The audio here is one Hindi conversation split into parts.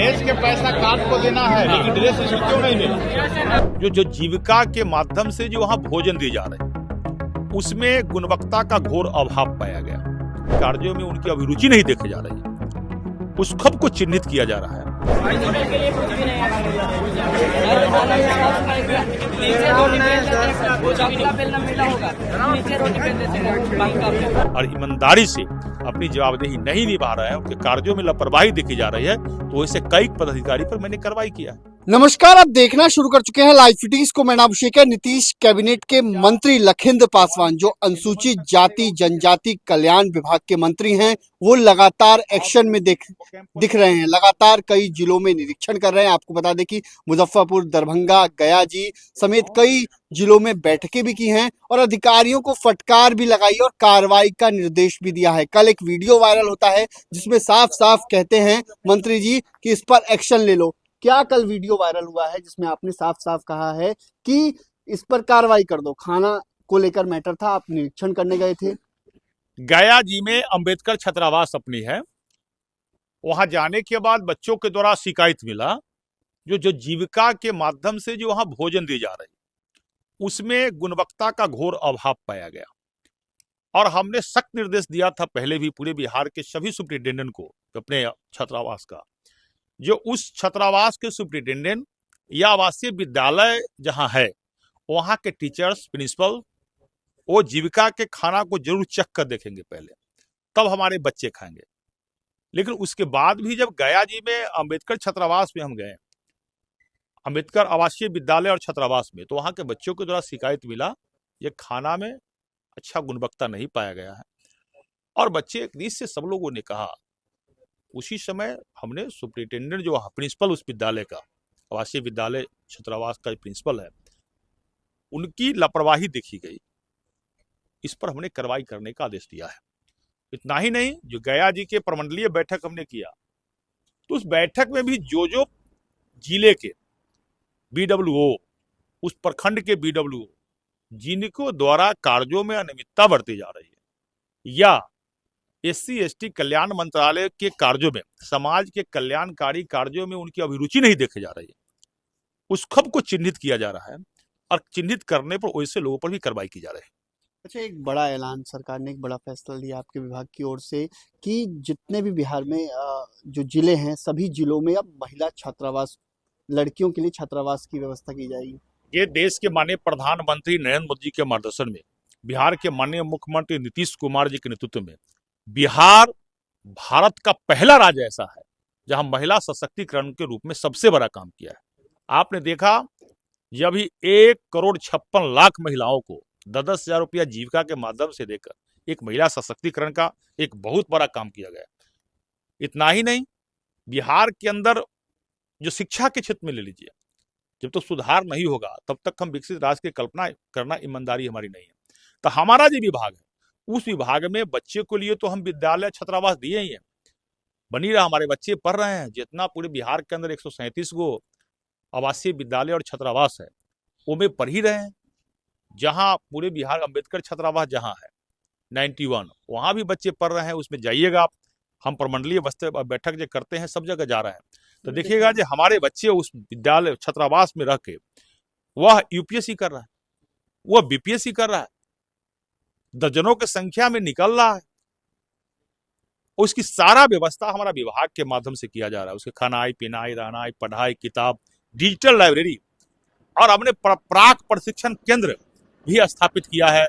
दहेज के पैसा काट को देना है, लेकिन ड्रेस इसको क्यों नहीं मिला? जो जीविका के माध्यम से जो वहाँ भोजन दिए जा रहे हैं, उसमें गुणवत्ता का घोर अभाव पाया गया। कार्यों में उनकी अभिरुचि नहीं देखी जा रही है, उस खब को चिन्हित किया जा रहा है। और ईमानदारी से अपनी जवाबदेही नहीं निभा रहा है, उनके कार्यों में लापरवाही देखी जा रही है, तो ऐसे कई पदाधिकारी पर मैंने कार्रवाई किया है। नमस्कार, आप देखना शुरू कर चुके हैं लाइव फिटिंग्स को। मैं नाम अभिषेक है। नीतीश कैबिनेट के मंत्री लखिंद्र पासवान, जो अनुसूचित जाति जनजाति कल्याण विभाग के मंत्री हैं, वो लगातार एक्शन में दिख रहे हैं। लगातार कई जिलों में निरीक्षण कर रहे हैं। आपको बता दें कि मुजफ्फरपुर, दरभंगा, गया जी समेत कई जिलों में बैठकें भी की हैं और अधिकारियों को फटकार भी लगाई और कार्रवाई का निर्देश भी दिया है। कल एक वीडियो वायरल होता है जिसमें साफ साफ कहते हैं मंत्री जी कि इस पर एक्शन ले लो। क्या कल वीडियो वायरल हुआ है जिसमें आपने साफ साफ कहा है कि इस पर कार्रवाई कर दो? खाना को लेकर मैटर था, आप निरीक्षण करने गए थे। गया जी में अंबेडकर छात्रावास अपनी है, वहां जाने के बाद बच्चों के द्वारा शिकायत मिला जो जीविका के माध्यम से जो वहां भोजन दिए जा रहे हैं, उसमें गुणवत्ता का घोर अभाव पाया गया। और हमने सख्त निर्देश दिया था पहले भी पूरे बिहार के सभी सुप्रिंटेंडेंट को अपने छात्रावास का, जो उस छात्रावास के सुप्रिंटेंडेंट या आवासीय विद्यालय जहां है वहां के टीचर्स, प्रिंसिपल, वो जीविका के खाना को जरूर चेक कर देखेंगे पहले, तब हमारे बच्चे खाएंगे। लेकिन उसके बाद भी जब गया जी में अंबेडकर छात्रावास में हम गए, अंबेडकर आवासीय विद्यालय और छात्रावास में, तो वहां के बच्चों के द्वारा शिकायत मिला ये खाना में अच्छा गुणवत्ता नहीं पाया गया है। और बच्चे एक रीत से सब लोगों ने कहा, उसी समय हमने सुप्रिंटेंडेंट जो प्रिंसिपल उस विद्यालय का, आवासीय विद्यालय छात्रावास का प्रिंसिपल है, उनकी लापरवाही देखी गई। इस पर हमने कार्रवाई करने का आदेश दिया है। इतना ही नहीं, जो गया जी के प्रमंडलीय बैठक हमने किया, तो उस बैठक में भी जो जिले के BWO, उस प्रखंड के BWO जिनको द्वारा कार्यों में अनियमितता बरती जा रही है, या SC/ST कल्याण मंत्रालय के कार्यों में, समाज के कल्याणकारी कार्यों में उनकी अभिरुचि नहीं देखी जा रही है, उस खब को चिन्हित किया जा रहा है। और चिन्हित करने पर वैसे लोगों पर भी कार्रवाई की जा रही है। अच्छा, एक बड़ा ऐलान, सरकार ने एक बड़ा फैसला लिया आपके विभाग की ओर से कि जितने भी बिहार में जो जिले हैं, सभी जिलों में अब महिला छात्रावास, लड़कियों के लिए छात्रावास की व्यवस्था की जाएगी। ये देश के माननीय प्रधानमंत्री नरेंद्र मोदी जी के मार्गदर्शन में, बिहार के माननीय मुख्यमंत्री नीतीश कुमार जी के नेतृत्व में, बिहार भारत का पहला राज्य ऐसा है जहां महिला सशक्तिकरण के रूप में सबसे बड़ा काम किया है। आपने देखा, जब ही 1,56,00,000 महिलाओं को 10,000 रुपया जीविका के माध्यम से देकर एक महिला सशक्तिकरण का एक बहुत बड़ा काम किया गया। इतना ही नहीं, बिहार के अंदर जो शिक्षा के क्षेत्र में ले लीजिए, जब तक सुधार नहीं होगा तब तक हम विकसित राष्ट्र की कल्पना करना ईमानदारी हमारी नहीं है। तो हमारा जो विभाग है, उस विभाग में बच्चे को लिए तो हम विद्यालय छात्रावास दिए ही हैं, बनी रहा, हमारे बच्चे पढ़ रहे हैं। जितना पूरे बिहार के अंदर 137 गो आवासीय विद्यालय और छात्रावास है, वो में पढ़ ही रहे हैं। जहां पूरे बिहार अंबेडकर छात्रावास जहां है 91, वहां भी बच्चे पढ़ रहे हैं। उसमें जाइएगा आप, हम प्रमंडलीय बैठक जो करते हैं सब जगह जा रहे हैं, तो देखिएगा जो हमारे बच्चे उस विद्यालय छात्रावास में रह के वह UPSC कर रहा है, वह BPSC कर रहा है, दर्जनों की संख्या में निकल रहा है। उसकी सारा व्यवस्था हमारा विभाग के माध्यम से किया जा रहा है। उसके खानाई, पीनाई, रहनाई, पढ़ाई, किताब, डिजिटल लाइब्रेरी, और हमने प्राक प्रशिक्षण केंद्र भी स्थापित किया है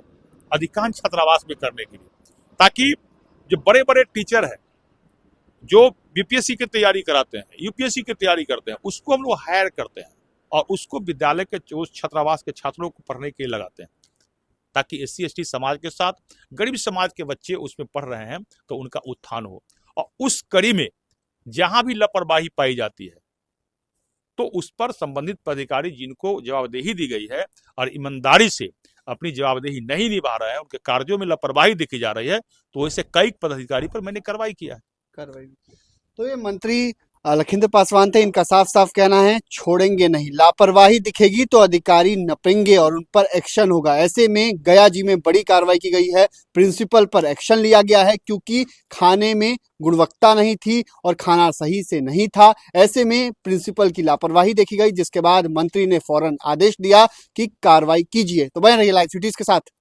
अधिकांश छात्रावास में करने के लिए, ताकि जो बड़े बड़े टीचर हैं जो BPSC की तैयारी कराते हैं, UPSC की तैयारी करते हैं, उसको हम लोग हायर करते हैं और उसको विद्यालय के उस छात्रावास के छात्रों को पढ़ने के लिए लगाते हैं, ताकि SC/ST समाज के साथ गरीब समाज के बच्चे उसमें पढ़ रहे हैं तो उनका उत्थान हो। और उस कड़ी में जहां भी लापरवाही पाई जाती है तो उस पर संबंधित पदाधिकारी जिनको जवाबदेही दी गई है और ईमानदारी से अपनी जवाबदेही नहीं निभा रहे हैं, उनके कार्यों में लापरवाही देखी जा रही है, तो ऐसे कई पदाधिकारी पर मैंने कार्रवाई किया है। तो ये मंत्री लखिंदर पासवान थे, इनका साफ साफ कहना है छोड़ेंगे नहीं, लापरवाही दिखेगी तो अधिकारी नपेंगे और उन पर एक्शन होगा। ऐसे में गया जी में बड़ी कार्रवाई की गई है, प्रिंसिपल पर एक्शन लिया गया है क्योंकि खाने में गुणवत्ता नहीं थी और खाना सही से नहीं था। ऐसे में प्रिंसिपल की लापरवाही देखी गई, जिसके बाद मंत्री ने फौरन आदेश दिया कि कार्रवाई कीजिए। तो बने रहिए लाइव सिटीज के साथ।